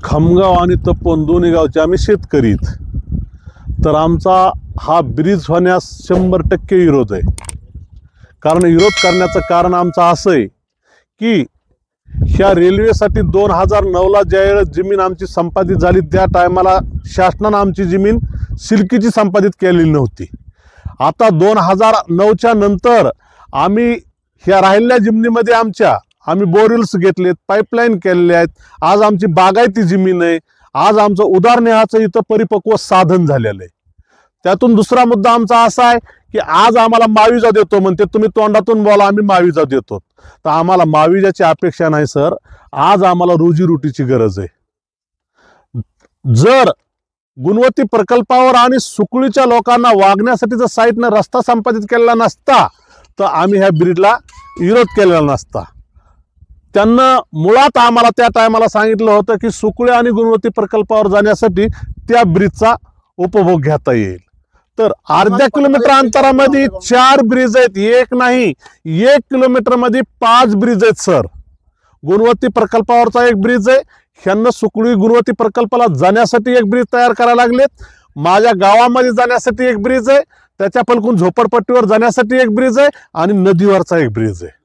खामगाव आणि तपोवन दोन्ही गावचे आम्ही शेतकरीत, तर आमचा हा ब्रिज होण्यास 100% विरोध आहे। कारण विरोध करण्याचं कारण आमचं असं आहे की ह्या रेल्वेसाठी 2009ला ज्यावेळेस जमीन आमची संपादित झाली त्या टायमाला शासनानं आमची जमीन सिल्कीची संपादित केलेली नव्हती। आता 2009च्या नंतर आम्ही ह्या राहिलेल्या जमिनीमध्ये आम्ही बोरवेल्स घेतलेत, पाईपलाईन केलेले आहेत। आज आमची बागायती जमीन आहे। आज आमचं उदारनिहाचं इथं परिपक्व साधन झालेलं आहे। त्यातून दुसरा मुद्दा आमचा असा आहे की आज आम्हाला माविजा देतो म्हणते, तुम्ही तोंडातून बोला आम्ही माविजा देतो, तर आम्हाला माविजाची अपेक्षा नाही सर। आज आम्हाला रोजीरोटीची गरज आहे। जर गुणवत्ती प्रकल्पावर आणि सुकळीच्या लोकांना वागण्यासाठी जर साईटनं रस्ता संपादित केलेला नसता तर आम्ही ह्या ब्रिजला विरोध केलेला नसता। त्यांना मुळात आम्हाला त्या टायमाला सांगितलं होतं की सुकळी आणि गुणवत्ती प्रकल्पावर जाण्यासाठी त्या ब्रिजचा उपभोग घेता येईल। तर अर्ध्या किलोमीटर अंतरामध्ये 4 ब्रिज आहेत, एक नाही 1 किलोमीटर मध्ये 5 ब्रिज आहेत सर। गुणवत्ती प्रकल्पावरचा एक ब्रिज आहे, ह्यांना सुकळी गुणवत्ती प्रकल्पाला जाण्यासाठी एक ब्रिज तयार करायला लागलेत। माझ्या गावामध्ये जाण्यासाठी एक ब्रिज आहे, त्याच्या पलकून झोपडपट्टीवर जाण्यासाठी एक ब्रिज आहे आणि नदीवरचा एक ब्रिज आहे।